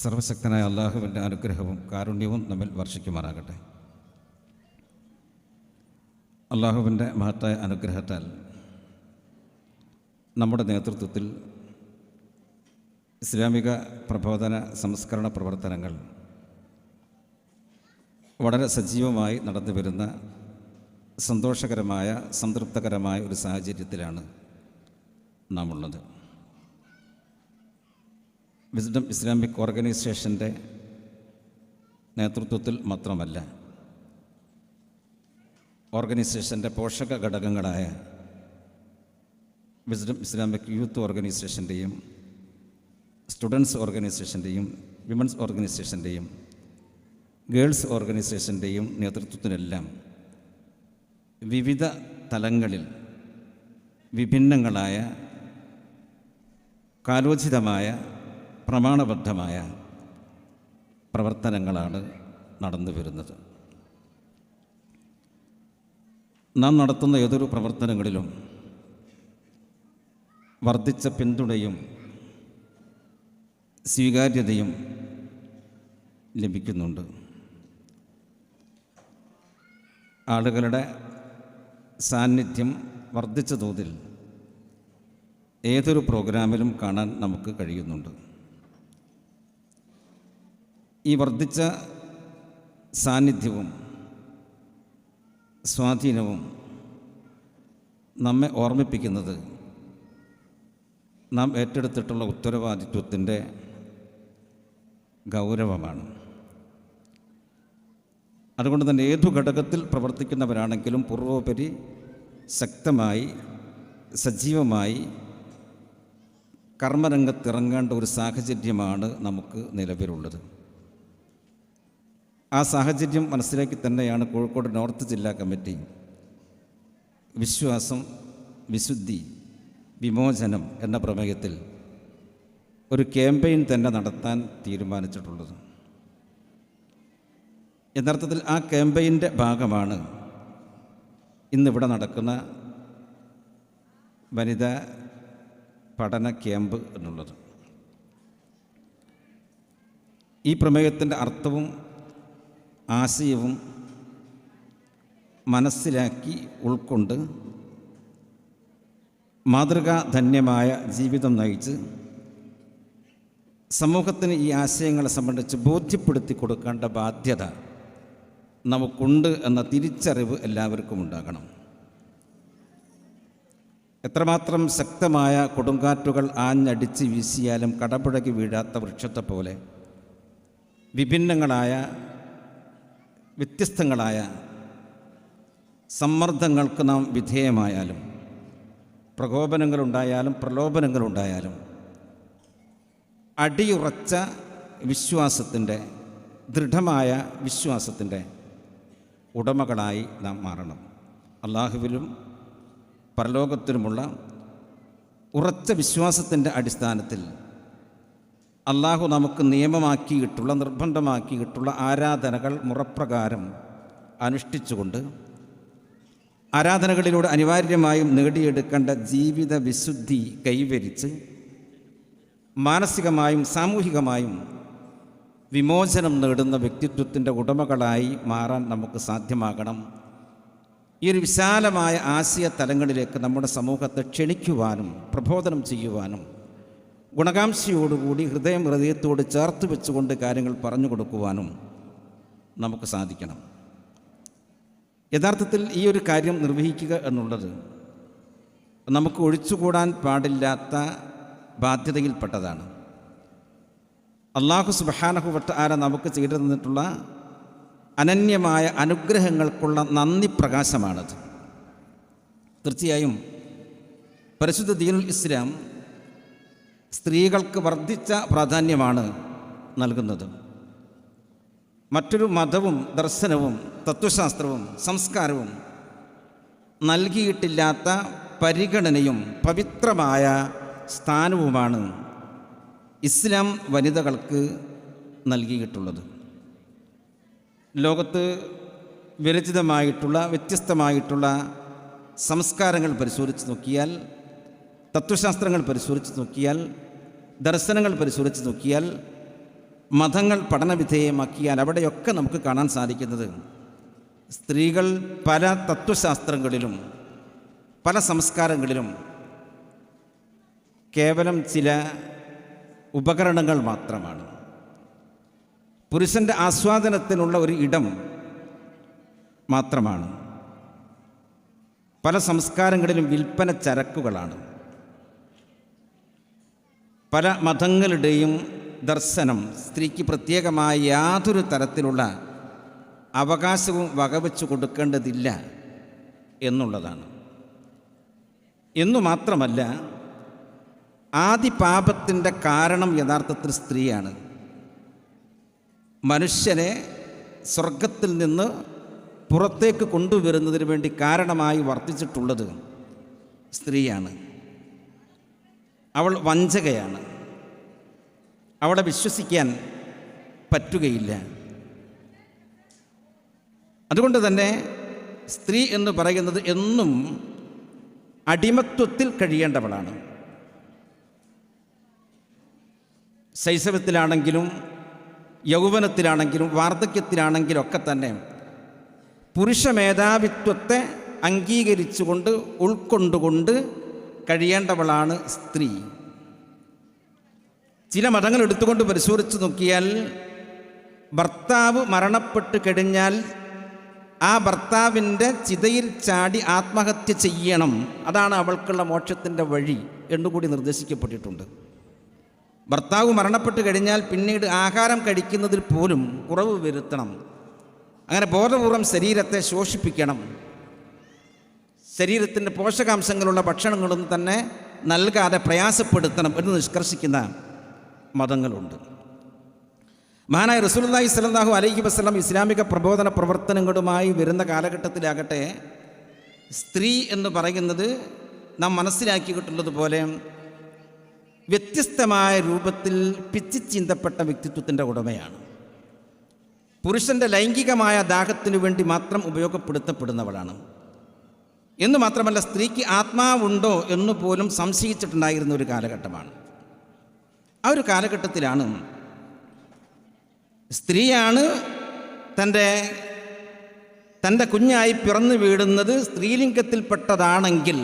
സർവശക്തനായ അള്ളാഹുവിൻ്റെ അനുഗ്രഹവും കാരുണ്യവും നമ്മിൽ വർഷിക്കുമാറാകട്ടെ. അള്ളാഹുവിൻ്റെ മഹത്തായ അനുഗ്രഹത്താൽ നമ്മുടെ നേതൃത്വത്തിൽ ഇസ്ലാമിക പ്രബോധന സംസ്കരണ പ്രവർത്തനങ്ങൾ വളരെ സജീവമായി നടന്നു വരുന്ന സന്തോഷകരമായ സംതൃപ്തകരമായ ഒരു സാഹചര്യത്തിലാണ് നാം ഉള്ളത്. വിസ്ഡം ഇസ്ലാമിക് ഓർഗനൈസേഷൻ്റെ നേതൃത്വത്തിൽ മാത്രമല്ല, ഓർഗനൈസേഷൻ്റെ പോഷക ഘടകങ്ങളായ വിസ്ഡം ഇസ്ലാമിക് യൂത്ത് ഓർഗനൈസേഷൻ്റെയും സ്റ്റുഡൻസ് ഓർഗനൈസേഷൻ്റെയും വിമൻസ് ഓർഗനൈസേഷൻ്റെയും ഗേൾസ് ഓർഗനൈസേഷൻ്റെയും നേതൃത്വത്തിനെല്ലാം വിവിധ തലങ്ങളിൽ വിഭിന്നങ്ങളായ കാലോചിതമായ പ്രമാണബദ്ധമായ പ്രവർത്തനങ്ങളാണ് നടന്നു വരുന്നത്. നാം നടത്തുന്ന ഏതൊരു പ്രവർത്തനങ്ങളിലും വർദ്ധിച്ച പിന്തുണയും സ്വീകാര്യതയും ലഭിക്കുന്നുണ്ട്. ആളുകളുടെ സാന്നിധ്യം വർദ്ധിച്ച തോതിൽ ഏതൊരു പ്രോഗ്രാമിലും കാണാൻ നമുക്ക് കഴിയുന്നുണ്ട്. ഈ വർദ്ധിച്ച സാന്നിധ്യവും സ്വാധീനവും നമ്മെ ഓർമ്മിപ്പിക്കുന്നത് നാം ഏറ്റെടുത്തിട്ടുള്ള ഉത്തരവാദിത്വത്തിൻ്റെ ഗൗരവമാണ്. അതുകൊണ്ട് തന്നെ ഏതു ഘടകത്തിൽ പ്രവർത്തിക്കുന്നവരാണെങ്കിലും പൂർവോപരി ശക്തമായി സജീവമായി കർമ്മരംഗത്തിറങ്ങേണ്ട ഒരു സാഹചര്യമാണ് നമുക്ക് നിലവിലുള്ളത്. ആ സാഹചര്യം മനസ്സിലാക്കി തന്നെയാണ് കോഴിക്കോട് നോർത്ത് ജില്ലാ കമ്മിറ്റി വിശ്വാസം, വിശുദ്ധി, വിമോചനം എന്ന പ്രമേയത്തിൽ ഒരു ക്യാമ്പയിൻ തന്നെ നടത്താൻ തീരുമാനിച്ചിട്ടുള്ളത്. യഥാർത്ഥത്തിൽ ആ ക്യാമ്പയിൻ്റെ ഭാഗമാണ് ഇന്നിവിടെ നടക്കുന്ന വനിതാ പഠന ക്യാമ്പ് എന്നുള്ളത്. ഈ പ്രമേയത്തിൻ്റെ അർത്ഥവും ആശയവും മനസ്സിലാക്കി ഉൾക്കൊണ്ട് മാതൃകാധന്യമായ ജീവിതം നയിച്ച് സമൂഹത്തിന് ഈ ആശയങ്ങളെ സംബന്ധിച്ച് ബോധ്യപ്പെടുത്തി കൊടുക്കേണ്ട ബാധ്യത നമുക്കുണ്ട് എന്ന തിരിച്ചറിവ് എല്ലാവർക്കും ഉണ്ടാകണം. എത്രമാത്രം ശക്തമായ കൊടുങ്കാറ്റുകൾ ആഞ്ഞടിച്ച് വീശിയാലും കടപുഴകി വീഴാത്ത വൃക്ഷത്തെ പോലെ വിഭിന്നങ്ങളായ വ്യത്യസ്തങ്ങളായ സമ്മർദ്ദങ്ങൾക്ക് നാം വിധേയമായാലും, പ്രകോപനങ്ങളുണ്ടായാലും പ്രലോഭനങ്ങളുണ്ടായാലും അടിയുറച്ച വിശ്വാസത്തിൻ്റെ, ദൃഢമായ വിശ്വാസത്തിൻ്റെ ഉടമകളായി നാം മാറണം. അള്ളാഹുവിലും പരലോകത്തിലുമുള്ള ഉറച്ച വിശ്വാസത്തിൻ്റെ അടിസ്ഥാനത്തിൽ അള്ളാഹു നമുക്ക് നിയമമാക്കിയിട്ടുള്ള, നിർബന്ധമാക്കിയിട്ടുള്ള ആരാധനകൾ മുറപ്രകാരം അനുഷ്ഠിച്ചുകൊണ്ട് ആരാധനകളിലൂടെ അനിവാര്യമായും നേടിയെടുക്കേണ്ട ജീവിത വിശുദ്ധി കൈവരിച്ച് മാനസികമായും സാമൂഹികമായും വിമോചനം നേടുന്ന വ്യക്തിത്വത്തിൻ്റെ ഉടമകളായി മാറാൻ നമുക്ക് സാധ്യമാകണം. ഈ ഒരു വിശാലമായ ആശയ തലങ്ങളിലേക്ക് നമ്മുടെ സമൂഹത്തെ ക്ഷണിക്കുവാനും പ്രബോധനം ചെയ്യുവാനും ഗുണകാംക്ഷയോടുകൂടി ഹൃദയത്തോട് ചേർത്ത് വെച്ചുകൊണ്ട് കാര്യങ്ങൾ പറഞ്ഞു കൊടുക്കുവാനും നമുക്ക് സാധിക്കണം. യഥാർത്ഥത്തിൽ ഈ ഒരു കാര്യം നിർവഹിക്കുക എന്നുള്ളത് നമുക്ക് ഒഴിച്ചുകൂടാൻ പാടില്ലാത്ത ബാധ്യതയിൽപ്പെട്ടതാണ്. അല്ലാഹു സുബ്ഹാനഹു വ തആല നമുക്ക് ചെയ്തു തന്നിട്ടുള്ള അനന്യമായ അനുഗ്രഹങ്ങൾക്കുള്ള നന്ദി പ്രകാശമാണത്. തീർച്ചയായും പരിശുദ്ധ ദീനുൽ ഇസ്ലാം സ്ത്രീകൾക്ക് വർദ്ധിച്ച പ്രാധാന്യമാണ് നൽകുന്നത്. മറ്റൊരു മതവും ദർശനവും തത്വശാസ്ത്രവും സംസ്കാരവും നൽകിയിട്ടില്ലാത്ത പരിഗണനയും പവിത്രമായ സ്ഥാനവുമാണ് ഇസ്ലാം വനിതകൾക്ക് നൽകിയിട്ടുള്ളത്. ലോകത്ത് വിരചിതമായിട്ടുള്ള വ്യത്യസ്തമായിട്ടുള്ള സംസ്കാരങ്ങൾ പരിശോധിച്ച് നോക്കിയാൽ, തത്വശാസ്ത്രങ്ങൾ പരിശോധിച്ച് നോക്കിയാൽ, ദർശനങ്ങൾ പരിശോധിച്ച് നോക്കിയാൽ മതങ്ങൾ പഠനവിധേയമാക്കിയാൽ അവിടെയൊക്കെ നമുക്ക് കാണാൻ സാധിക്കുന്നത് സ്ത്രീകൾ പല തത്വശാസ്ത്രങ്ങളിലും പല സംസ്കാരങ്ങളിലും കേവലം ചില ഉപകരണങ്ങൾ മാത്രമാണ്. പുരുഷൻ്റെ ആസ്വാദനത്തിനുള്ള ഒരു ഇടം മാത്രമാണ്. പല സംസ്കാരങ്ങളിലും വിൽപ്പന ചരക്കുകളാണ്. പല മതങ്ങളുടെയും ദർശനം സ്ത്രീക്ക് പ്രത്യേകമായ യാതൊരു തരത്തിലുള്ള അവകാശവും വകവെച്ചു കൊടുക്കേണ്ടതില്ല എന്നുള്ളതാണ്. എന്നു മാത്രമല്ല, ആദി പാപത്തിൻ്റെ കാരണം യഥാർത്ഥത്തിൽ സ്ത്രീയാണ്. മനുഷ്യനെ സ്വർഗത്തിൽ നിന്ന് പുറത്തേക്ക് കൊണ്ടുവരുന്നതിന് വേണ്ടി കാരണമായി വർത്തിച്ചിട്ടുള്ളത് സ്ത്രീയാണ്. അവൾ വഞ്ചകയാണ്. അവളെ വിശ്വസിക്കാൻ പറ്റുകയില്ല. അതുകൊണ്ട് തന്നെ സ്ത്രീ എന്ന് പറയുന്നത് എന്നും അടിമത്വത്തിൽ കഴിയേണ്ടവളാണ്. ശൈശവത്തിലാണെങ്കിലും യൗവനത്തിലാണെങ്കിലും വാർദ്ധക്യത്തിലാണെങ്കിലൊക്കെ തന്നെ പുരുഷ മേധാവിത്വത്തെ അംഗീകരിച്ചുകൊണ്ട് ഉൾക്കൊണ്ടുകൊണ്ട് കഴിയേണ്ടവളാണ് സ്ത്രീ. ചില മതങ്ങൾ എടുത്തുകൊണ്ട് പരിശോധിച്ച് നോക്കിയാൽ ഭർത്താവ് മരണപ്പെട്ട് കഴിഞ്ഞാൽ ആ ഭർത്താവിൻ്റെ ചിതയിൽ ചാടി ആത്മഹത്യ ചെയ്യണം, അതാണ് അവൾക്കുള്ള മോക്ഷത്തിൻ്റെ വഴി എന്നുകൂടി നിർദ്ദേശിക്കപ്പെട്ടിട്ടുണ്ട്. ഭർത്താവ് മരണപ്പെട്ട് കഴിഞ്ഞാൽ പിന്നീട് ആഹാരം കഴിക്കുന്നതിൽ പോലും കുറവ് വരുത്തണം. അങ്ങനെ ബോധപൂർവം ശരീരത്തെ ശോഷിപ്പിക്കണം. ശരീരത്തിൻ്റെ പോഷകാംശങ്ങളുള്ള ഭക്ഷണങ്ങളൊന്നും തന്നെ നൽകാതെ പ്രയാസപ്പെടുത്തണം എന്ന് നിഷ്കർഷിക്കുന്ന മതങ്ങളുണ്ട്. മഹാനായ റസൂലുള്ളാഹി സ്വല്ലല്ലാഹു അലൈഹി വസല്ലം ഇസ്ലാമിക പ്രബോധന പ്രവർത്തനങ്ങളുമായി വരുന്ന കാലഘട്ടത്തിലാകട്ടെ സ്ത്രീ എന്ന് പറയുന്നത് നാം മനസ്സിലാക്കിയിട്ടുള്ളതുപോലെ വ്യത്യസ്തമായ രൂപത്തിൽ പിച്ചിച്ചീന്തപ്പെട്ട വ്യക്തിത്വത്തിൻ്റെ ഉടമയാണ്. പുരുഷൻ്റെ ലൈംഗികമായ ദാഹത്തിനു വേണ്ടി മാത്രം ഉപയോഗപ്പെടുത്തപ്പെടുന്നവളാണ്. എന്ന് മാത്രമല്ല, സ്ത്രീക്ക് ആത്മാവുണ്ടോ എന്ന് പോലും സംശയിച്ചിട്ടുണ്ടായിരുന്ന ഒരു കാലഘട്ടമാണ്. ആ ഒരു കാലഘട്ടത്തിലാണ് സ്ത്രീയാണ് തൻ്റെ കുഞ്ഞായി പിറന്നു വീടുന്നത് സ്ത്രീലിംഗത്തിൽപ്പെട്ടതാണെങ്കിൽ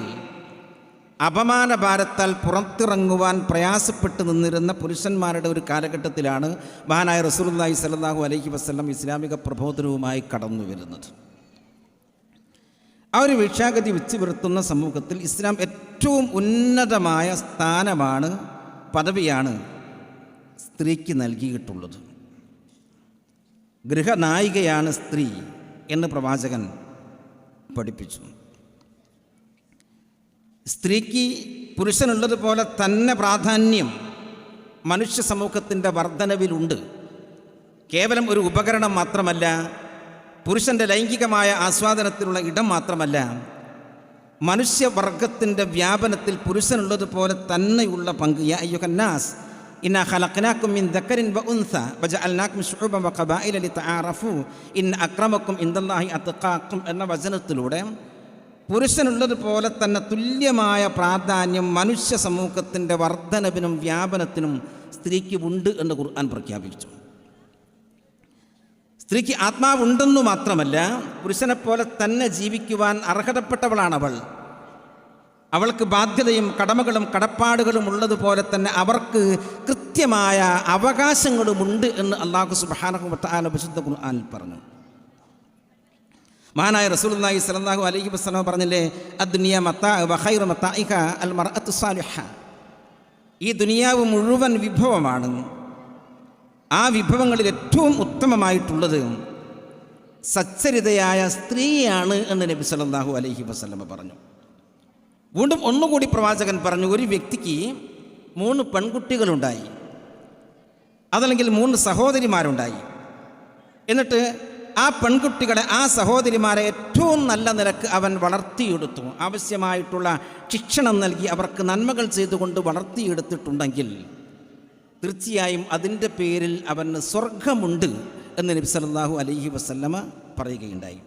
അപമാനഭാരത്താൽ പുറത്തിറങ്ങുവാൻ പ്രയാസപ്പെട്ട് നിന്നിരുന്ന പുരുഷന്മാരുടെ ഒരു കാലഘട്ടത്തിലാണ് മഹാനായ റസൂലുള്ളാഹി സ്വല്ലല്ലാഹു അലൈഹി വസല്ലം ഇസ്ലാമിക പ്രബോധനവുമായി കടന്നു വരുന്നത്. ആ ഒരു വീക്ഷാഗതി വെച്ച് പുലർത്തുന്ന സമൂഹത്തിൽ ഇസ്ലാം ഏറ്റവും ഉന്നതമായ സ്ഥാനമാണ്, പദവിയാണ് സ്ത്രീക്ക് നൽകിയിട്ടുള്ളത്. ഗൃഹനായികയാണ് സ്ത്രീ എന്ന് പ്രവാചകൻ പഠിപ്പിച്ചു. സ്ത്രീക്ക് പുരുഷനുള്ളതുപോലെ തന്നെ പ്രാധാന്യം മനുഷ്യ സമൂഹത്തിൻ്റെ വർധനവിലുണ്ട്. കേവലം ഒരു ഉപകരണം മാത്രമല്ല, പുരുഷൻ്റെ ലൈംഗികമായ ആസ്വാദനത്തിലുള്ള ഇടം മാത്രമല്ല, മനുഷ്യവർഗത്തിൻ്റെ വ്യാപനത്തിൽ പുരുഷനുള്ളതുപോലെ തന്നെയുള്ള പങ്ക്. യാ അയ്യുഹന്നാസ് ഇന്നാ ഖലഖനാകും മിൻ ദക്കറിൻ വ ഉൻസ വജഅൽനാകും ശുഉബൻ വ ഖബായില ലിതആറഫു ഇന്ന അക്രമക്കും ഇൻദല്ലാഹി അത്ഖാക്കും എന്ന വചനത്തിലൂടെ പുരുഷനുള്ളതുപോലെ തന്നെ തുല്യമായ പ്രാധാന്യം മനുഷ്യ സമൂഹത്തിൻ്റെ വർധനവിനും വ്യാപനത്തിനും സ്ത്രീക്ക് ഉണ്ട് എന്ന് ഖുർആൻ പ്രഖ്യാപിച്ചു. സ്ത്രീക്ക് ആത്മാവുണ്ടെന്നു മാത്രമല്ല, പുരുഷനെപ്പോലെ തന്നെ ജീവിക്കുവാൻ അർഹതപ്പെട്ടവളാണവൾ. അവൾക്ക് ബാധ്യതയും കടമകളും കടപ്പാടുകളും ഉള്ളതുപോലെ തന്നെ അവർക്ക് കൃത്യമായ അവകാശങ്ങളുമുണ്ട് എന്ന് അല്ലാഹു സുബ്ഹാനഹു വ തആല വിശുദ്ധ ഖുർആനിൽ പറഞ്ഞു. മഹാനായ റസൂലുള്ളാഹി സ്വല്ലല്ലാഹു അലൈഹി വസല്ലം പറഞ്ഞില്ലേ, അദ്ദുനിയ മതാ വ ഖൈറു മതാഇക അൽ മർഅത്തു സാലിഹ. ഈ ദുനിയാവ് മുഴുവൻ വിഭവമാണ്. ആ വിഭവങ്ങളിൽ ഏറ്റവും ഉത്തമമായിട്ടുള്ളത് സച്ചരിതയായ സ്ത്രീയാണ് എന്ന് നബി സല്ലല്ലാഹു അലൈഹി വസല്ലം പറഞ്ഞു. വീണ്ടും ഒന്നുകൂടി പ്രവാചകൻ പറഞ്ഞു, ഒരു വ്യക്തിക്ക് 3 പെൺകുട്ടികളുണ്ടായി, അതല്ലെങ്കിൽ 3 സഹോദരിമാരുണ്ടായി. എന്നിട്ട് ആ പെൺകുട്ടികളെ, ആ സഹോദരിമാരെ ഏറ്റവും നല്ല നിലക്ക് അവൻ വളർത്തിയെടുത്തു. ആവശ്യമായിട്ടുള്ള ശിക്ഷണം നൽകി അവർക്ക് നന്മകൾ ചെയ്തുകൊണ്ട് വളർത്തിയെടുത്തിട്ടുണ്ടെങ്കിൽ തീർച്ചയായും അതിൻ്റെ പേരിൽ അവന് സ്വർഗമുണ്ട് എന്ന് നബി സല്ലല്ലാഹു അലൈഹി വസല്ലമ പറയുകയുണ്ടായി.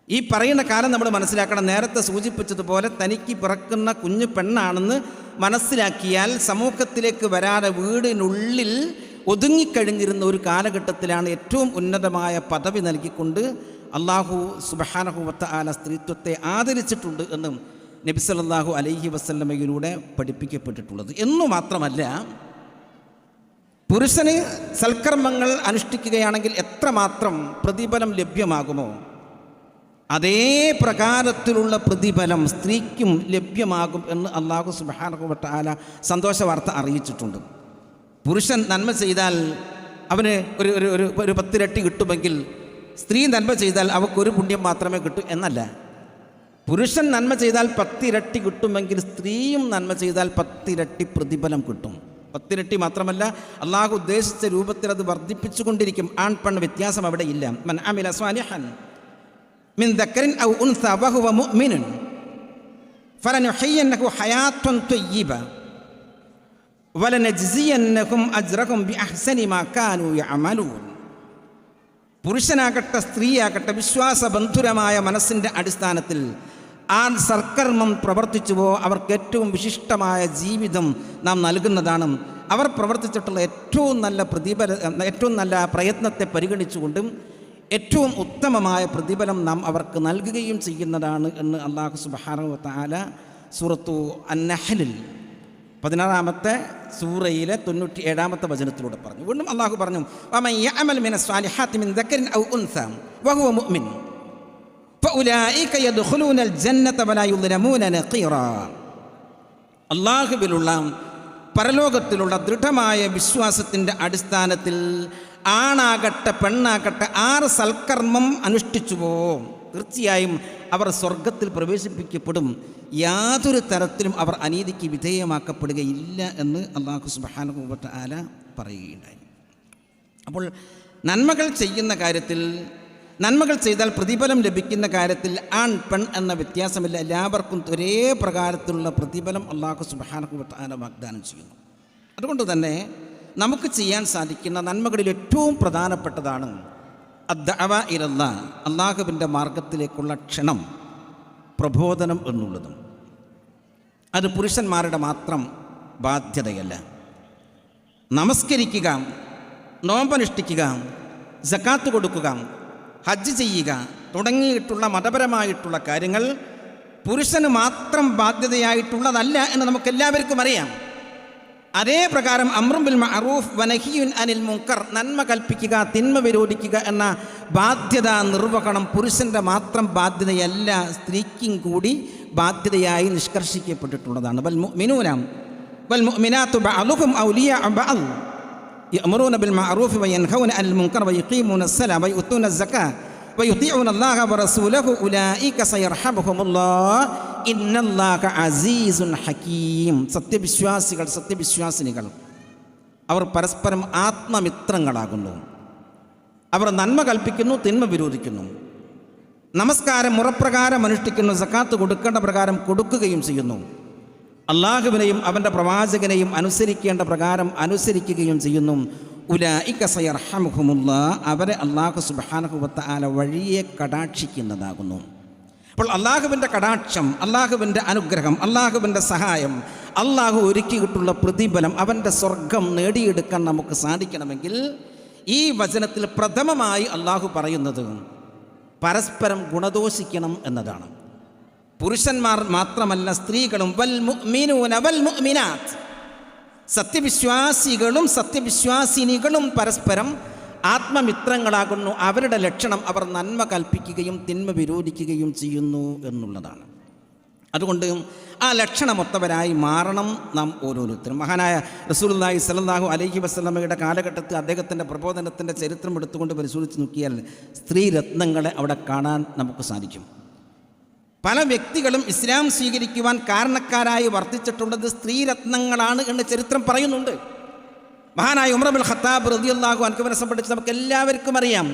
ഈ പറയുന്ന കാലം നമ്മൾ മനസ്സിലാക്കണം. നേരത്തെ സൂചിപ്പിച്ചതുപോലെ തനിക്ക് പിറക്കുന്ന കുഞ്ഞു പെണ്ണാണെന്ന് മനസ്സിലാക്കിയാൽ സമൂഹത്തിലേക്ക് വരാതെ വീടിനുള്ളിൽ ഒതുങ്ങിക്കഴിഞ്ഞിരുന്ന ഒരു കാലഘട്ടത്തിലാണ് ഏറ്റവും ഉന്നതമായ പദവി നൽകിക്കൊണ്ട് അള്ളാഹു സുബ്ഹാനഹു വ തആല സ്ത്രീത്വത്തെ ആദരിച്ചിട്ടുണ്ട് എന്നും നബി സല്ലല്ലാഹു അലൈഹി വസല്ലമയിലൂടെ പഠിപ്പിക്കപ്പെട്ടിട്ടുള്ളത്. എന്നു മാത്രമല്ല, പുരുഷന് സൽക്കർമ്മങ്ങൾ അനുഷ്ഠിക്കുകയാണെങ്കിൽ എത്രമാത്രം പ്രതിഫലം ലഭ്യമാകുമോ അതേ പ്രകാരത്തിലുള്ള പ്രതിഫലം സ്ത്രീക്കും ലഭ്യമാകും എന്ന് അള്ളാഹു സുബ്ഹാനഹു വ തആല സന്തോഷ വാർത്ത അറിയിച്ചിട്ടുണ്ട്. പുരുഷൻ നന്മ ചെയ്താൽ അവന് ഒരു 10 ഇരട്ടി കിട്ടുമെങ്കിൽ സ്ത്രീ നന്മ ചെയ്താൽ അവൾക്കൊരു പുണ്യം മാത്രമേ കിട്ടൂ എന്നല്ല. പുരുഷൻ നന്മ ചെയ്താൽ 10 ഇരട്ടി കിട്ടുമെങ്കിൽ സ്ത്രീയും നന്മ ചെയ്താൽ 10 ഇരട്ടി പ്രതിഫലം കിട്ടും. 10 ഇരട്ടി മാത്രമല്ല, അള്ളാഹു ഉദ്ദേശിച്ച രൂപത്തിൽ അത് വർദ്ധിപ്പിച്ചുകൊണ്ടിരിക്കും. ആൺ പെൺ വ്യത്യാസം അവിടെ ഇല്ല. മൻ അമില സ്വാലിഹൻ മിൻ ദക്കറിൻ ഔ ഉൻസ വഹുവ മുഅ്മിനുൻ ഫലനുഹയ്യന്നഹു ഹയാത്തൻ ത്വയ്യിബ വലനജ്സിയന്നഹും അജ്റഹും ബിഅഹ്സനി മാ കാനൂ യഅമലൂൻ. പുരുഷനാകട്ടെ സ്ത്രീയാകട്ടെ വിശ്വാസബന്ധുരമായ മനസ്സിൻ്റെ അടിസ്ഥാനത്തിൽ ആ സൽക്കർമ്മം പ്രവർത്തിച്ചുവോ അവർക്ക് ഏറ്റവും വിശിഷ്ടമായ ജീവിതം നാം നൽകുന്നതാണ്. അവർ പ്രവർത്തിച്ചിട്ടുള്ള ഏറ്റവും നല്ല പ്രയത്നത്തെ പരിഗണിച്ചുകൊണ്ടും ഏറ്റവും ഉത്തമമായ പ്രതിഫലം നാം അവർക്ക് നൽകുകയും ചെയ്യുന്നതാണ് എന്ന് അല്ലാഹു സുബ്ഹാനഹു വ തആല സൂറത്തു അൻ-നഹ്ലിൽ 16-ാമത്തെ സൂറയിലെ 97-ാമത്തെ വചനത്തിലൂടെ പറഞ്ഞു. വീണ്ടും അള്ളാഹു പറഞ്ഞു, വമൻ യഅമൽ മിനസ് സ്വാലിഹാത്തി മിൻ ദക്കറിൻ ഔ ഉൻസ വഹുവ മുഅ്മിൻ ഫഉലൈക യദ്ഖുലൂനൽ ജന്നത വലാ യുദ്ലമൂന നഖീറാ. അള്ളാഹുവിലുള്ള പരലോകത്തിലുള്ള ദൃഢമായ വിശ്വാസത്തിൻ്റെ അടിസ്ഥാനത്തിൽ ആണാകട്ടെ പെണ്ണാകട്ടെ 6 സൽക്കർമ്മം അനുഷ്ഠിച്ചുവോ തീർച്ചയായും അവർ സ്വർഗത്തിൽ പ്രവേശിപ്പിക്കപ്പെടും. യാതൊരു തരത്തിലും അവർ അനീതിക്ക് വിധേയമാക്കപ്പെടുകയില്ല എന്ന് അല്ലാഹു സുബ്ഹാനഹു വ തആല പറയുകയുണ്ടായി. അപ്പോൾ നന്മകൾ ചെയ്യുന്ന കാര്യത്തിൽ, നന്മകൾ ചെയ്താൽ പ്രതിഫലം ലഭിക്കുന്ന കാര്യത്തിൽ ആൺ പെൺ എന്ന വ്യത്യാസമില്ല. എല്ലാവർക്കും ഒരേ പ്രകാരത്തിലുള്ള പ്രതിഫലം അല്ലാഹു സുബ്ഹാനഹു വ തആല വാഗ്ദാനം ചെയ്യുന്നു. അതുകൊണ്ട് തന്നെ നമുക്ക് ചെയ്യാൻ സാധിക്കുന്ന നന്മകളിൽ ഏറ്റവും പ്രധാനപ്പെട്ടതാണ് അദ്ദഅവ ഇലല്ലാഹ്, അല്ലാഹുവിൻ്റെ മാർഗത്തിലേക്കുള്ള ക്ഷണം, പ്രബോധനം എന്നുള്ളതും. അത് പുരുഷന്മാരുടെ മാത്രം ബാധ്യതയല്ല. നമസ്കരിക്കുക, നോമ്പനുഷ്ഠിക്കുക, സക്കാത്ത് കൊടുക്കുക, ഹജ്ജ് ചെയ്യുക തുടങ്ങിയിട്ടുള്ള മതപരമായിട്ടുള്ള കാര്യങ്ങൾ പുരുഷന് മാത്രം ബാധ്യതയായിട്ടുള്ളതല്ല എന്ന് നമുക്കെല്ലാവർക്കും അറിയാം. അതേ പ്രകാരം അംറും ബിൽ മഅറൂഫ് വനഹിയുൻ അനിൽ മുൻകർ, നന്മ കൽപ്പിക്കുക തിന്മ വിരോധിക്കുക എന്ന ബാധ്യത നിർവഹണം പുരുഷൻ്റെ മാത്രം ബാധ്യതയല്ല, സ്ത്രീക്കും കൂടി ബാധ്യതയായി നിഷ്കർഷിക്കപ്പെട്ടിട്ടുള്ളതാണ്. വൽ മുഅ്മിനൂന വൽ മുഅ്മിനാത്തു ബഅദുഹും ഔലിയാഉ ബഅദ് യഅ്മുറൂന ബിൽ മഅറൂഫ് വയൻഹൗന അനിൽ മുൻകർ വയുഖീമൂന അസ്സലാത വയുഅ്തൂന അസ്സകാത വയുതീഉന അല്ലാഹ വറസൂലഹു ഉലൈക സയർഹമുഹുമുല്ലാഹ് ഇന്നല്ലാഹ അസീസുൻ ഹകീം. സത്യവിശ്വാസിനികൾ അവർ പരസ്പരം ആത്മമിത്രങ്ങളാകുന്നു. അവർ നന്മ കൽപ്പിക്കുന്നു, തിന്മ വിരോധിക്കുന്നു. നമസ്കാരം മുറപ്രകാരം അനുഷ്ഠിക്കുന്നു, സക്കാത്ത് കൊടുക്കേണ്ട പ്രകാരം കൊടുക്കുകയും ചെയ്യുന്നു. അള്ളാഹുവിനെയും അവൻ്റെ പ്രവാചകനെയും അനുസരിക്കേണ്ട പ്രകാരം അനുസരിക്കുകയും ചെയ്യുന്നു. ഉലൈക സയർഹമുഹുമുല്ലാഹ്, അവരെ അല്ലാഹു സുബ്ഹാനഹു വ തആല വഴിയെ കടാക്ഷിക്കുന്നതാകുന്നു. അപ്പോൾ അള്ളാഹുവിൻ്റെ കടാക്ഷം, അള്ളാഹുവിൻ്റെ അനുഗ്രഹം, അള്ളാഹുവിൻ്റെ സഹായം, അള്ളാഹു ഒരുക്കിയിട്ടുള്ള പ്രതിഫലം, അവൻ്റെ സ്വർഗം നേടിയെടുക്കാൻ നമുക്ക് സാധിക്കണമെങ്കിൽ ഈ വചനത്തിൽ പ്രഥമമായി അള്ളാഹു പറയുന്നത് പരസ്പരം ഗുണദോഷിക്കണം എന്നതാണ്. പുരുഷന്മാർ മാത്രമല്ല, സ്ത്രീകളും വൽ മുഅ്മിനൂന വൽ മുഅ്മിനാത്ത്, സത്യവിശ്വാസികളും സത്യവിശ്വാസിനികളും പരസ്പരം ആത്മമിത്രങ്ങളാകുന്നു. അവരുടെ ലക്ഷണം അവർ നന്മ കൽപ്പിക്കുകയും തിന്മ വിരോധിക്കുകയും ചെയ്യുന്നു എന്നുള്ളതാണ്. അതുകൊണ്ട് ആ ലക്ഷണമൊത്തവരായി മാറണം നാം ഓരോരുത്തരും. മഹാനായ റസൂലുള്ളാഹി സ്വല്ലല്ലാഹു അലൈഹി വസല്ലമയുടെ കാലഘട്ടത്തിൽ അദ്ദേഹത്തിൻ്റെ പ്രബോധനത്തിൻ്റെ ചരിത്രം എടുത്തുകൊണ്ട് പരിശോധിച്ച് നോക്കിയാൽ സ്ത്രീരത്നങ്ങളെ അവിടെ കാണാൻ നമുക്ക് സാധിക്കും. പല വ്യക്തികളും ഇസ്ലാം സ്വീകരിക്കുവാൻ കാരണക്കാരായി വർത്തിച്ചിട്ടുള്ളത് സ്ത്രീരത്നങ്ങളാണ് എന്ന് ചരിത്രം പറയുന്നുണ്ട്. മഹാനായ ഉമർ ഇബ്നുൽ ഖത്താബ് റളിയല്ലാഹു അൻഹുവിനെ സംബന്ധിച്ച് നമുക്ക് എല്ലാവർക്കും അറിയാം.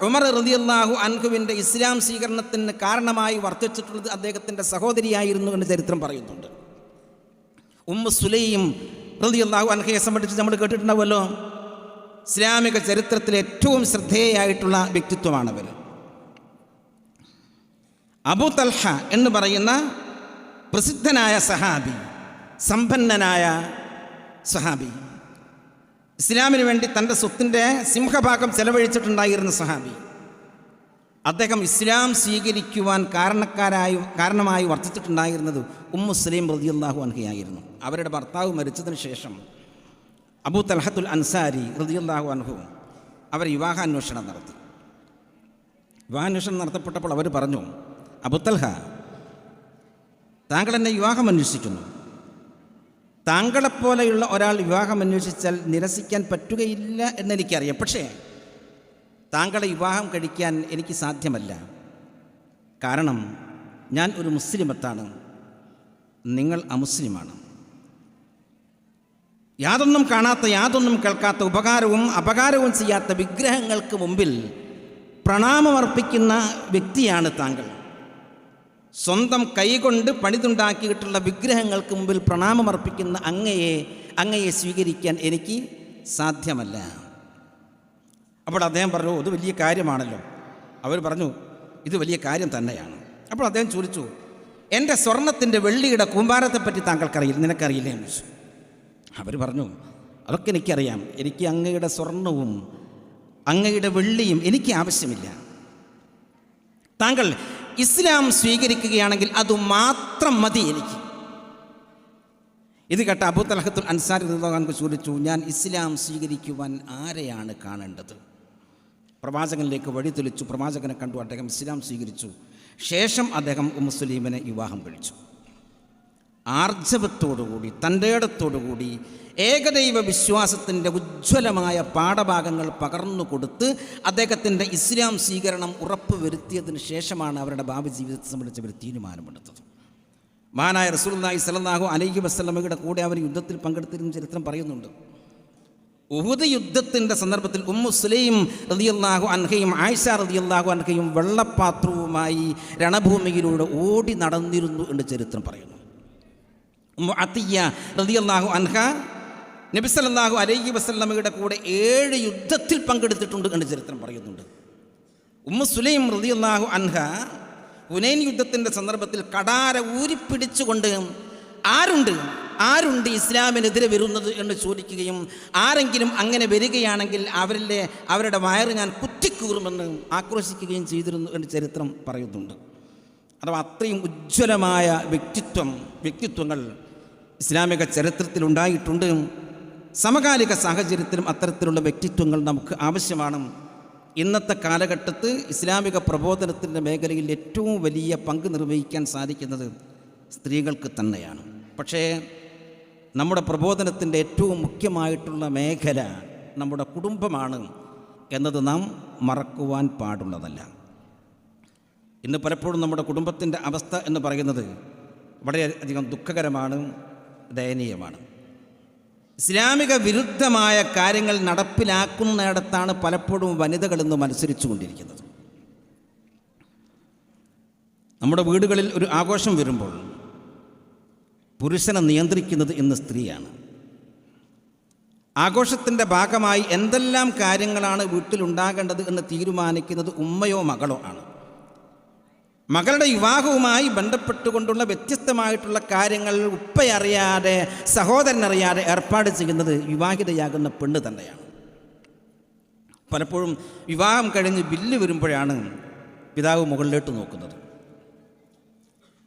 ഉമർ റളിയല്ലാഹു അൻഹുവിൻ്റെ ഇസ്ലാം സ്വീകരണത്തിന് കാരണമായി വർത്തിച്ചിട്ടുള്ളത് അദ്ദേഹത്തിൻ്റെ സഹോദരിയായിരുന്നു എന്ന് ചരിത്രം പറയുന്നുണ്ട്. ഉമ്മു സുലൈം റളിയല്ലാഹു അൻഹയെ സംബന്ധിച്ച് നമ്മൾ കേട്ടിട്ടുണ്ടാവുമല്ലോ. ഇസ്ലാമിക ചരിത്രത്തിലെ ഏറ്റവും ശ്രദ്ധേയമായിട്ടുള്ള വ്യക്തിത്വമാണവർ. അബൂ തൽഹ എന്ന് പറയുന്ന പ്രസിദ്ധനായ സഹാബി, സമ്പന്നനായ സഹാബി, ഇസ്ലാമിന് വേണ്ടി തൻ്റെ സ്വത്തിൻ്റെ സിംഹഭാഗം ചെലവഴിച്ചിട്ടുണ്ടായിരുന്ന സഹാബി, അദ്ദേഹം ഇസ്ലാം സ്വീകരിക്കുവാൻ കാരണമായി വർത്തിച്ചിട്ടുണ്ടായിരുന്നത് ഉമ്മു സലീം റളിയല്ലാഹു അൻഹയായിരുന്നു. അവരുടെ ഭർത്താവ് മരിച്ചതിന് ശേഷം അബൂ തൽഹത്തുൽ അൻസാരി റളിയല്ലാഹു അൻഹു അവർ വിവാഹാന്വേഷണം നടത്തി. വിവാഹാന്വേഷണം നടത്തപ്പെട്ടപ്പോൾ അവർ പറഞ്ഞു, അബൂ തൽഹ, താങ്കൾ എന്നെ വിവാഹം അന്വേഷിക്കുന്നു. താങ്കളെപ്പോലെയുള്ള ഒരാൾ വിവാഹം അന്വേഷിച്ചാൽ നിരസിക്കാൻ പറ്റുകയില്ല എന്നെനിക്കറിയാം. പക്ഷേ താങ്കളെ വിവാഹം കഴിക്കാൻ എനിക്ക് സാധ്യമല്ല. കാരണം ഞാൻ ഒരു മുസ്ലിമത്താണ്, നിങ്ങൾ അമുസ്ലിമാണ്. യാതൊന്നും കാണാത്ത, യാതൊന്നും കേൾക്കാത്ത, ഉപകാരവും അപകാരവും ചെയ്യാത്ത വിഗ്രഹങ്ങൾക്ക് മുമ്പിൽ പ്രണാമമർപ്പിക്കുന്ന വ്യക്തിയാണ് താങ്കൾ. സ്വന്തം കൈകൊണ്ട് പണിതുണ്ടാക്കിയിട്ടുള്ള വിഗ്രഹങ്ങൾക്ക് മുമ്പിൽ പ്രണാമമർപ്പിക്കുന്ന അങ്ങയെ സ്വീകരിക്കാൻ എനിക്ക് സാധ്യമല്ല. അപ്പോൾ അദ്ദേഹം പറഞ്ഞു, ഇത് വലിയ കാര്യമാണല്ലോ. അവർ പറഞ്ഞു, ഇത് വലിയ കാര്യം തന്നെയാണ്. അപ്പോൾ അദ്ദേഹം ചോദിച്ചു, എൻ്റെ സ്വർണത്തിൻ്റെ വെള്ളിയുടെ കൂമ്പാരത്തെപ്പറ്റി താങ്കൾക്കറിയില്ല, നിനക്കറിയില്ലേ എന്ന് ചോദിച്ചു. അവർ പറഞ്ഞു, അതൊക്കെ എനിക്കറിയാം. എനിക്ക് അങ്ങയുടെ സ്വർണവും അങ്ങയുടെ വെള്ളിയും എനിക്ക് ആവശ്യമില്ല. താങ്കൾ ഇസ്ലാം സ്വീകരിക്കുകയാണെങ്കിൽ അതുമാത്രം മതി എനിക്ക്. ഇത് കേട്ട അബൂ തൽഹത്തുൽ അൻസാരി റളിയല്ലാഹു അൻഹു ചോദിച്ചു, ഞാൻ ഇസ്ലാം സ്വീകരിക്കുവാൻ ആരെയാണ് കാണേണ്ടത്? പ്രവാചകനിലേക്ക് വഴി തെളിച്ചു. പ്രവാചകനെ കണ്ടു, അദ്ദേഹം ഇസ്ലാം സ്വീകരിച്ചു. ശേഷം അദ്ദേഹം ഉമ്മു സലീമിനെ വിവാഹം കഴിച്ചു. ആർജവത്തോടുകൂടി, തൻ്റെ ഇടത്തോടുകൂടി ഏകദൈവ വിശ്വാസത്തിൻ്റെ ഉജ്ജ്വലമായ പാഠഭാഗങ്ങൾ പകർന്നു കൊടുത്ത് അദ്ദേഹത്തിൻ്റെ ഇസ്ലാം സ്വീകരണം ഉറപ്പുവരുത്തിയതിന് ശേഷമാണ് അവരുടെ ഭാവി ജീവിതത്തെ സംബന്ധിച്ച് അവർ തീരുമാനമെടുത്തത്. മഹാനായ റസൂലുള്ളാഹി സ്വല്ലല്ലാഹു അലൈഹി വസല്ലമയുടെ കൂടെ അവർ യുദ്ധത്തിൽ പങ്കെടുത്തിരുന്ന ചരിത്രം പറയുന്നുണ്ട്. ഉഹുദ് യുദ്ധത്തിൻ്റെ സന്ദർഭത്തിൽ ഉമ്മു സുലൈം റളിയല്ലാഹു അൻഹയും ആയിഷ റളിയല്ലാഹു അൻഹയും വെള്ളപ്പാത്രവുമായി രണഭൂമിയിലൂടെ ഓടി നടന്നിരുന്നു എന്ന് ചരിത്രം പറയുന്നു. ഉമ്മു അത്തിയ്യ റളിയല്ലാഹു അൻഹ നബി സല്ലല്ലാഹു അലൈഹി വസല്ലമയുടെ കൂടെ 7 യുദ്ധത്തിൽ പങ്കെടുത്തിട്ടുണ്ട് എന്ന് ചരിത്രം പറയുന്നുണ്ട്. ഉമ്മു സുലൈം റളിയല്ലാഹു അൻഹ ഹുനൈൻ യുദ്ധത്തിൻ്റെ സന്ദർഭത്തിൽ കടാര ഊരിപ്പിടിച്ചുകൊണ്ട് ആരുണ്ട് ഇസ്ലാമിനെതിരെ വരുന്നത് എന്ന് ചോദിക്കുകയും ആരെങ്കിലും അങ്ങനെ വരികയാണെങ്കിൽ അവരുടെ വയറ് ഞാൻ കുത്തിക്കൂറുമെന്ന് ആക്രോശിക്കുകയും ചെയ്തിരുന്നു എന്ന് ചരിത്രം പറയുന്നുണ്ട്. അഥവാ അത്രയും ഉജ്ജ്വലമായ വ്യക്തിത്വങ്ങൾ ഇസ്ലാമിക ചരിത്രത്തിലുണ്ടായിട്ടുണ്ട്. സമകാലിക സാഹചര്യത്തിലും അത്തരത്തിലുള്ള വ്യക്തിത്വങ്ങൾ നമുക്ക് ആവശ്യമാണ്. ഇന്നത്തെ കാലഘട്ടത്ത് ഇസ്ലാമിക പ്രബോധനത്തിൻ്റെ മേഖലയിൽ ഏറ്റവും വലിയ പങ്ക് നിർവഹിക്കാൻ സാധിക്കുന്നത് സ്ത്രീകൾക്ക് തന്നെയാണ്. പക്ഷേ നമ്മുടെ പ്രബോധനത്തിൻ്റെ ഏറ്റവും മുഖ്യമായിട്ടുള്ള മേഖല നമ്മുടെ കുടുംബമാണ് എന്നത് നാം മറക്കുവാൻ പാടുള്ളതല്ല. ഇന്ന് പലപ്പോഴും നമ്മുടെ കുടുംബത്തിൻ്റെ അവസ്ഥ എന്ന് പറയുന്നത് വളരെയധികം ദുഃഖകരമാണ്, ദയനീയമാണ്. ഇസ്ലാമിക വിരുദ്ധമായ കാര്യങ്ങൾ നടപ്പിലാക്കുന്നിടത്താണ് പലപ്പോഴും വനിതകളെന്ന് മത്സരിച്ചു കൊണ്ടിരിക്കുന്നത്. നമ്മുടെ വീടുകളിൽ ഒരു ആഘോഷം വരുമ്പോൾ പുരുഷനെ നിയന്ത്രിക്കുന്നത് ഇന്ന് സ്ത്രീയാണ്. ആഘോഷത്തിൻ്റെ ഭാഗമായി എന്തെല്ലാം കാര്യങ്ങളാണ് വീട്ടിലുണ്ടാകേണ്ടത് എന്ന് തീരുമാനിക്കുന്നത് ഉമ്മയോ മകളോ ആണ്. മകളുടെ വിവാഹവുമായി ബന്ധപ്പെട്ടുകൊണ്ടുള്ള വ്യത്യസ്തമായിട്ടുള്ള കാര്യങ്ങൾ ഉപ്പയറിയാതെ, സഹോദരനറിയാതെ ഏർപ്പാട് ചെയ്യുന്നത് വിവാഹിതയാകുന്ന പെണ്ണ് തന്നെയാണ്. പലപ്പോഴും വിവാഹം കഴിഞ്ഞ് ബില്ല് വരുമ്പോഴാണ് പിതാവ് മുകളിലോട്ട് നോക്കുന്നത്.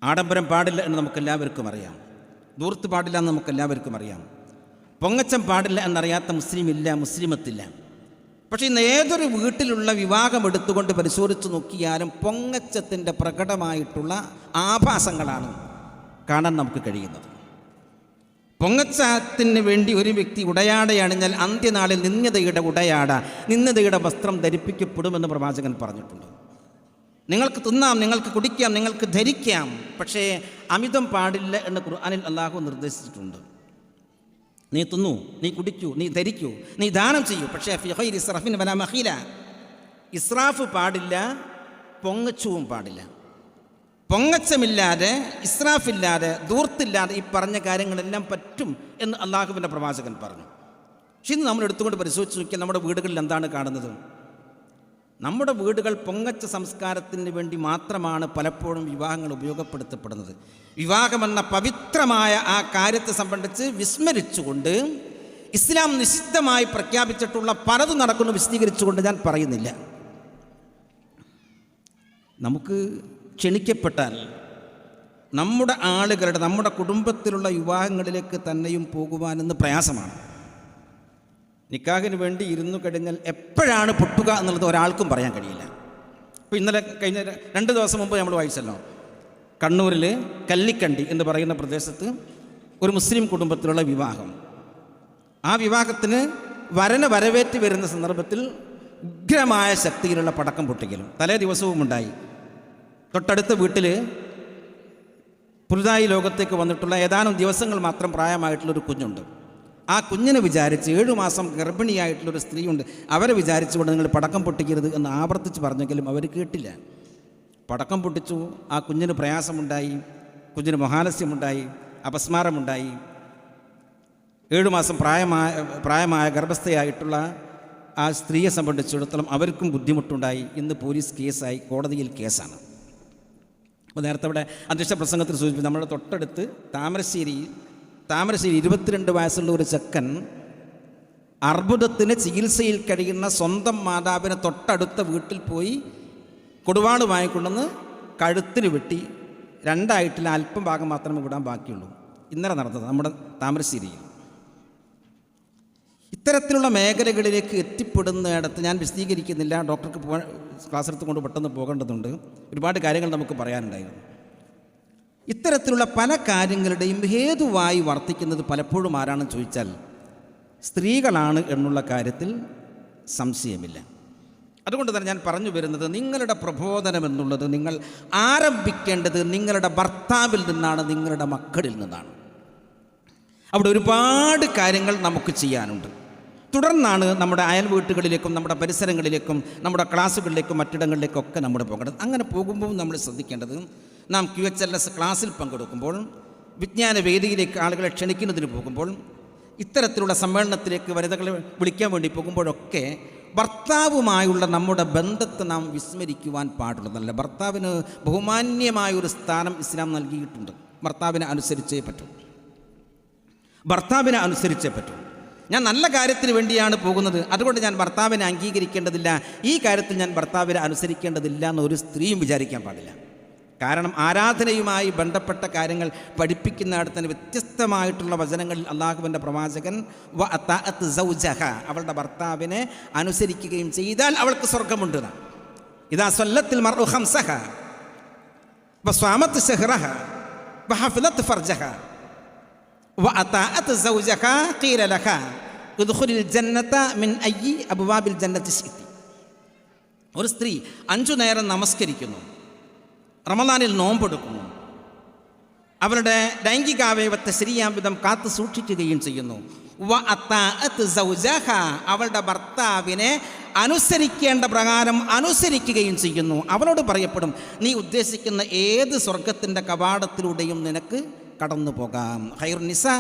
ആഡംബരം പാടില്ല എന്ന് നമുക്കെല്ലാവർക്കും അറിയാം, ദൂർത്ത് പാടില്ല എന്ന് നമുക്കെല്ലാവർക്കും അറിയാം, പൊങ്ങച്ചം പാടില്ല എന്നറിയാത്ത മുസ്ലിമത്തില്ല. പക്ഷേ ഇന്ന് ഏതൊരു വീട്ടിലുള്ള വിവാഹം എടുത്തുകൊണ്ട് പരിശോധിച്ച് നോക്കിയാലും പൊങ്ങച്ചത്തിൻ്റെ പ്രകടമായിട്ടുള്ള ആഭാസങ്ങളാണ് കാണാൻ നമുക്ക് കഴിയുന്നത്. പൊങ്ങച്ചത്തിന് വേണ്ടി ഒരു വ്യക്തി ഉടയാടയണിഞ്ഞാൽ അന്ത്യനാളിൽ നിന്ദയുടെ വസ്ത്രം ധരിപ്പിക്കപ്പെടുമെന്ന് പ്രവാചകൻ പറഞ്ഞിട്ടുണ്ട്. നിങ്ങൾക്ക് തിന്നാം, നിങ്ങൾക്ക് കുടിക്കാം, നിങ്ങൾക്ക് ധരിക്കാം, പക്ഷേ അമിതം പാടില്ല എന്ന് ഖുർആനിൽ അല്ലാഹു നിർദ്ദേശിച്ചിട്ടുണ്ട്. നീ തിന്നു, നീ കുടിക്കൂ, നീ ധരിക്കൂ, നീ ദാനം ചെയ്യൂ, പക്ഷേ ഫി ഖൈരി ഇസ്റാഫിൻ വലാ മഖീല. ഇസ്രാഫ് പാടില്ല, പൊങ്ങച്ചവും പാടില്ല. പൊങ്ങച്ചമില്ലാതെ, ഇസ്രാഫില്ലാതെ, ദൂർത്തില്ലാതെ ഈ പറഞ്ഞ കാര്യങ്ങളെല്ലാം പറ്റും എന്ന് അള്ളാഹുവിൻ്റെ പ്രവാചകൻ പറഞ്ഞു. പക്ഷെ ഇന്ന് നമ്മൾ എടുത്തുകൊണ്ട് പരിശോധിച്ച് നോക്കിയാൽ നമ്മുടെ വീടുകളിൽ എന്താണ് കാണുന്നത്? നമ്മുടെ വീടുകൾ പൊങ്ങച്ച സംസ്കാരത്തിന് വേണ്ടി മാത്രമാണ് പലപ്പോഴും വിവാഹങ്ങൾ ഉപയോഗപ്പെടുത്തപ്പെടുന്നത്. വിവാഹമെന്ന പവിത്രമായ ആ കാര്യത്തെ സംബന്ധിച്ച് വിസ്മരിച്ചുകൊണ്ട് ഇസ്ലാം നിഷിദ്ധമായി പ്രഖ്യാപിച്ചിട്ടുള്ള പലതും നടക്കുന്നു വിശദീകരിച്ചുകൊണ്ട് ഞാൻ പറയുന്നില്ല. നമുക്ക് ക്ഷണിക്കപ്പെട്ടാൽ നമ്മുടെ ആളുകളുടെ, നമ്മുടെ കുടുംബത്തിലുള്ള വിവാഹങ്ങളിലേക്ക് തന്നെയും പോകുവാനെന്ന് പ്രയാസമാണ്. നിക്കാഹിന് വേണ്ടി ഇരുന്നു കഴിഞ്ഞാൽ എപ്പോഴാണ് പൊട്ടുക എന്നുള്ളത് ഒരാൾക്കും പറയാൻ കഴിയില്ല. ഇപ്പോൾ ഇന്നലെ കഴിഞ്ഞ 2 ദിവസം മുമ്പ് നമ്മൾ വായിച്ചല്ലോ, കണ്ണൂരിൽ കല്ലിക്കണ്ടി എന്ന് പറയുന്ന പ്രദേശത്ത് ഒരു മുസ്ലിം കുടുംബത്തിലുള്ള വിവാഹം. ആ വിവാഹത്തിന് വരനെ വരവേറ്റ് വരുന്ന സന്ദർഭത്തിൽ ഉഗ്രമായ ശക്തിയിലുള്ള പടക്കം പൊട്ടിക്കലും തലേ ദിവസവും ഉണ്ടായി. തൊട്ടടുത്ത വീട്ടിൽ പുതുതായി ലോകത്തേക്ക് വന്നിട്ടുള്ള ഏതാനും ദിവസങ്ങൾ മാത്രം പ്രായമായിട്ടുള്ളൊരു കുഞ്ഞുണ്ട്. ആ കുഞ്ഞിനെ വിചാരിച്ച് 7 മാസം ഗർഭിണിയായിട്ടുള്ളൊരു സ്ത്രീയുണ്ട്. അവരെ വിചാരിച്ചുകൊണ്ട് നിങ്ങൾ പടക്കം പൊട്ടിക്കരുത് എന്ന് ആവർത്തിച്ച് പറഞ്ഞെങ്കിലും അവർ കേട്ടില്ല. പടക്കം പൊട്ടിച്ചു. ആ കുഞ്ഞിന് പ്രയാസമുണ്ടായി, കുഞ്ഞിന് മഹാലസ്യമുണ്ടായി, അപസ്മാരമുണ്ടായി. 7 മാസം പ്രായമായ ഗർഭസ്ഥയായിട്ടുള്ള ആ സ്ത്രീയെ സംബന്ധിച്ചിടത്തോളം അവർക്കും ബുദ്ധിമുട്ടുണ്ടായി. ഇന്ന് പോലീസ് കേസായി, കോടതിയിൽ കേസാണ്. അപ്പോൾ നേരത്തെ അവിടെ അധ്യക്ഷ പ്രസംഗത്തിൽ സൂചിപ്പിച്ചു, നമ്മുടെ തൊട്ടടുത്ത് താമരശ്ശേരി 22 വയസ്സുള്ള ഒരു ചെക്കൻ അർബുദത്തിന് ചികിത്സയിൽ കഴിയുന്ന സ്വന്തം മാതാവിനെ തൊട്ടടുത്ത വീട്ടിൽ പോയി കൊടുവാള് വാങ്ങിക്കൊണ്ടുവന്ന് കഴുത്തിന് വെട്ടി. 2 ആയിട്ടില്ല, അല്പം ഭാഗം മാത്രമേ വിടാൻ ബാക്കിയുള്ളൂ. ഇന്നലെ നടന്നത് നമ്മുടെ താമരശ്ശേരിയിൽ. ഇത്തരത്തിലുള്ള മേഖലകളിലേക്ക് എത്തിപ്പെടുന്നിടത്ത് ഞാൻ വിശദീകരിക്കുന്നില്ല, ഡോക്ടർക്ക് ക്ലാസ് എടുത്തുകൊണ്ട് പെട്ടെന്ന് പോകേണ്ടതുണ്ട്. ഒരുപാട് കാര്യങ്ങൾ നമുക്ക് പറയാനുണ്ടായിരുന്നു. ഇത്തരത്തിലുള്ള പല കാര്യങ്ങളുടെയും ഹേതുവായി വർത്തിക്കുന്നത് പലപ്പോഴും ആരാണെന്ന് ചോദിച്ചാൽ സ്ത്രീകളാണ് എന്നുള്ള കാര്യത്തിൽ സംശയമില്ല. അതുകൊണ്ട് തന്നെ ഞാൻ പറഞ്ഞു വരുന്നത്, നിങ്ങളുടെ പ്രബോധനം എന്നുള്ളത് നിങ്ങൾ ആരംഭിക്കേണ്ടത് നിങ്ങളുടെ ഭർത്താവിൽ നിന്നാണ്, നിങ്ങളുടെ മക്കളിൽ നിന്നാണ്. അവിടെ ഒരുപാട് കാര്യങ്ങൾ നമുക്ക് ചെയ്യാനുണ്ട്. തുടർന്നാണ് നമ്മുടെ അയൽ വീട്ടുകളിലേക്കും നമ്മുടെ പരിസരങ്ങളിലേക്കും നമ്മുടെ ക്ലാസ്സുകളിലേക്കും മറ്റിടങ്ങളിലേക്കൊക്കെ നമ്മൾ പോകേണ്ടത്. അങ്ങനെ പോകുമ്പോൾ നമ്മൾ ശ്രദ്ധിക്കേണ്ടത്, നാം QHLS ക്ലാസ്സിൽ പങ്കെടുക്കുമ്പോൾ, വിജ്ഞാന വേദിയിലേക്ക് ആളുകളെ ക്ഷണിക്കുന്നതിന് പോകുമ്പോൾ, ഇത്തരത്തിലുള്ള സമ്മേളനത്തിലേക്ക് വനിതകളെ വിളിക്കാൻ വേണ്ടി പോകുമ്പോഴൊക്കെ ഭർത്താവുമായുള്ള നമ്മുടെ ബന്ധത്തെ നാം വിസ്മരിക്കുവാൻ പാടുള്ളതല്ല. ഭർത്താവിന് ബഹുമാന്യമായൊരു സ്ഥാനം ഇസ്ലാം നൽകിയിട്ടുണ്ട്. ഭർത്താവിനെ അനുസരിച്ചേ പറ്റൂ, ഭർത്താവിനെ അനുസരിച്ചേ പറ്റൂ. ഞാൻ നല്ല കാര്യത്തിന് വേണ്ടിയാണ് പോകുന്നത്, അതുകൊണ്ട് ഞാൻ ഭർത്താവിനെ അംഗീകരിക്കേണ്ടതില്ല, ഈ കാര്യത്തിൽ ഞാൻ ഭർത്താവിനെ അനുസരിക്കേണ്ടതില്ല എന്നൊരു സ്ത്രീയും വിചാരിക്കാൻ പാടില്ല. കാരണം ആരാധനയുമായി ബന്ധപ്പെട്ട കാര്യങ്ങൾ പഠിപ്പിക്കുന്നിടത്ത് തന്നെ വ്യത്യസ്തമായിട്ടുള്ള വചനങ്ങളിൽ അള്ളാഹുവിൻ്റെ പ്രവാചകൻ അവളുടെ ഭർത്താവിനെ അനുസരിക്കുകയും ചെയ്താൽ അവൾക്ക് സ്വർഗമുണ്ട്. ഇതാ സ്വല്ലത്തിൽ മർഉ ഖംസഹ വസ്വാമത് ശഹ്റഹ വഹഫലത് ഫർജഹ വഅതാഅത് സൗജഹ ഖീല ലഹ ഉദ്ഖുലിൽ ജന്നത മിൻ അയ്യി അബ്വാബിൽ ജന്നതി ശിഅതി. ഒരു സ്ത്രീ 5 നേരം നമസ്കരിക്കുന്നു, റമദാനിൽ നോമ്പെടുക്കുന്നു, അവരുടെ ലൈംഗികാവയവത്തെ ശരിയാം വിധം കാത്തു സൂക്ഷിക്കുകയും ചെയ്യുന്നു. വഅതാഅത് സൗജഹ, അവളുടെ ഭർത്താവിനെ അനുസരിക്കേണ്ട പ്രകാരം അനുസരിക്കുകയും ചെയ്യുന്നു. അവളോട് പറയപ്പെടും, നീ ഉദ്ദേശിക്കുന്ന ഏത് സ്വർഗത്തിൻ്റെ കവാടത്തിലൂടെയും നിനക്ക് കടന്നു പോകാം. ഖൈറുൻ നിസാ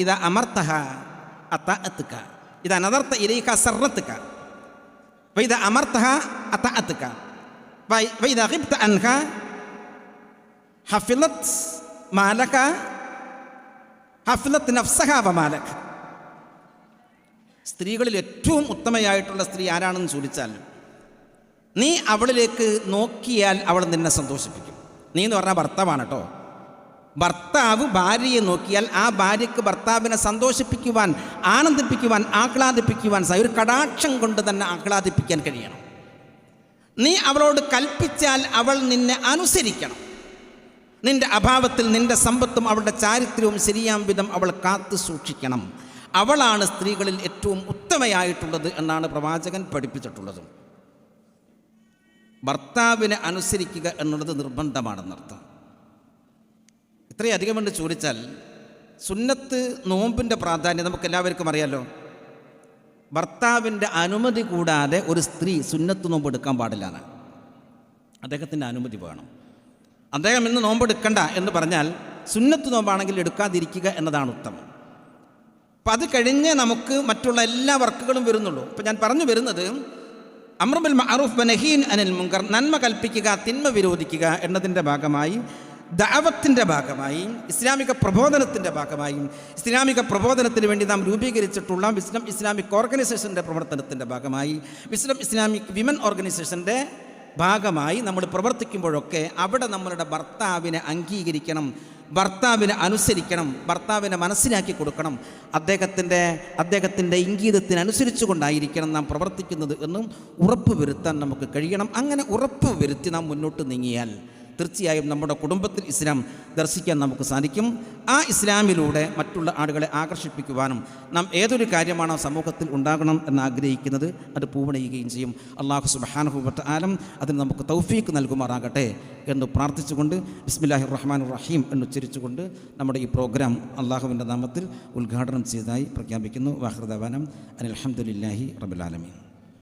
ഇദാ അമർതഹ അതാഅതുക ഇദാ നദർത ഇലൈക സർറതുക വഇദാ അമർതഹ അതാഅതുക വഇദാ ഖിബ്ത അൻഹ ഹഫിളത് മാലക ഹഫിളത് നഫ്സഹ വമാലക. സ്ത്രീകളിൽ ഏറ്റവും ഉത്തമയായിട്ടുള്ള സ്ത്രീ ആരാണെന്ന് ചോദിച്ചാൽ, നീ അവളിലേക്ക് നോക്കിയാൽ അവൾ നിന്നെ സന്തോഷിപ്പിക്കും. നീ എന്ന് പറഞ്ഞാൽ ഭർത്താവാണ് കേട്ടോ. ഭർത്താവ് ഭാര്യയെ നോക്കിയാൽ ആ ഭാര്യയ്ക്ക് ഭർത്താവിനെ സന്തോഷിപ്പിക്കുവാൻ, ആനന്ദിപ്പിക്കുവാൻ, ആഹ്ലാദിപ്പിക്കുവാൻ, ഒരു കടാക്ഷം കൊണ്ട് തന്നെ ആഹ്ലാദിപ്പിക്കാൻ കഴിയണം. നീ അവളോട് കൽപ്പിച്ചാൽ അവൾ നിന്നെ അനുസരിക്കണം. നിന്റെ അഭാവത്തിൽ നിന്റെ സമ്പത്തും അവളുടെ ചാരിത്രവും ശരിയാം വിധം അവൾ കാത്തു സൂക്ഷിക്കണം. അവളാണ് സ്ത്രീകളിൽ ഏറ്റവും ഉത്തമയായിട്ടുള്ളത് എന്നാണ് പ്രവാചകൻ പഠിപ്പിച്ചിട്ടുള്ളത്. ഭർത്താവിനെ അനുസരിക്കുക എന്നുള്ളത് നിർബന്ധമാണെന്നർത്ഥം. ഇത്രയധികം കൊണ്ട് ചോദിച്ചാൽ, സുന്നത്ത് നോമ്പിൻ്റെ പ്രാധാന്യം നമുക്കെല്ലാവർക്കും അറിയാലോ. ഭർത്താവിൻ്റെ അനുമതി കൂടാതെ ഒരു സ്ത്രീ സുന്നത്ത് നോമ്പ് എടുക്കാൻ പാടില്ലാണ്. അദ്ദേഹത്തിൻ്റെ അനുമതി വേണം. അദ്ദേഹം ഇന്ന് നോമ്പെടുക്കണ്ട എന്ന് പറഞ്ഞാൽ സുന്നത്ത് നോമ്പാണെങ്കിൽ എടുക്കാതിരിക്കുക എന്നതാണ് ഉത്തമം. അപ്പം അത് കഴിഞ്ഞേ നമുക്ക് മറ്റുള്ള എല്ലാ വർക്കുകളും വരുന്നുള്ളൂ. ഇപ്പം ഞാൻ പറഞ്ഞു വരുന്നത്, അംറു ബിൽ മഅറൂഫ് വനഹീൻ അനിൽ മുൻകർ, നന്മ കൽപ്പിക്കുക തിന്മ വിരോധിക്കുക എന്നതിൻ്റെ ഭാഗമായി ദഅവത്തിൻ്റെ ഭാഗമായി, ഇസ്ലാമിക പ്രബോധനത്തിൻ്റെ ഭാഗമായി, ഇസ്ലാമിക പ്രബോധനത്തിന് വേണ്ടി നാം രൂപീകരിച്ചിട്ടുള്ള വിസ്ഡം ഇസ്ലാമിക് ഓർഗനൈസേഷൻ്റെ പ്രവർത്തനത്തിൻ്റെ ഭാഗമായി, വിസ്ഡം ഇസ്ലാമിക് വിമൻ ഓർഗനൈസേഷൻ്റെ ഭാഗമായി നമ്മൾ പ്രവർത്തിക്കുമ്പോഴൊക്കെ അവിടെ നമ്മളുടെ ഭർത്താവിനെ അംഗീകരിക്കണം, ഭർത്താവിനെ അനുസരിക്കണം, ഭർത്താവിനെ മനസ്സിലാക്കി കൊടുക്കണം, അദ്ദേഹത്തിൻ്റെ ഇംഗീതത്തിനനുസരിച്ചു കൊണ്ടായിരിക്കണം നാം പ്രവർത്തിക്കുന്നത് എന്നും ഉറപ്പ് വരുത്താൻ നമുക്ക് കഴിയണം. അങ്ങനെ ഉറപ്പ് വരുത്തി നാം മുന്നോട്ട് നീങ്ങിയാൽ തീർച്ചയായും നമ്മുടെ കുടുംബത്തിൽ ഇസ്ലാം ദർശിക്കാൻ നമുക്ക് സാധിക്കും. ആ ഇസ്ലാമിലൂടെ മറ്റുള്ള ആളുകളെ ആകർഷിപ്പിക്കുവാനും നാം ഏതൊരു കാര്യമാണോ സമൂഹത്തിൽ ഉണ്ടാകണം എന്നാഗ്രഹിക്കുന്നത് അത് പൂവണിയുകയും ചെയ്യും. അല്ലാഹു സുബ്ഹാനഹു വ തആല അതിന് നമുക്ക് തൗഫീഖ് നൽകുമാറാകട്ടെ എന്ന് പ്രാർത്ഥിച്ചുകൊണ്ട് ബിസ്മില്ലാഹിർ റഹ്മാനിർ റഹീം എന്നുച്ചരിച്ചുകൊണ്ട് നമ്മുടെ ഈ പ്രോഗ്രാം അള്ളാഹുവിൻ്റെ നാമത്തിൽ ഉദ്ഘാടനം ചെയ്തതായി പ്രഖ്യാപിക്കുന്നു. വാഖിറു ദഅ്വാനാ അനിൽ ഹംദുലില്ലാഹി റബ്ബിൽ ആലമീൻ.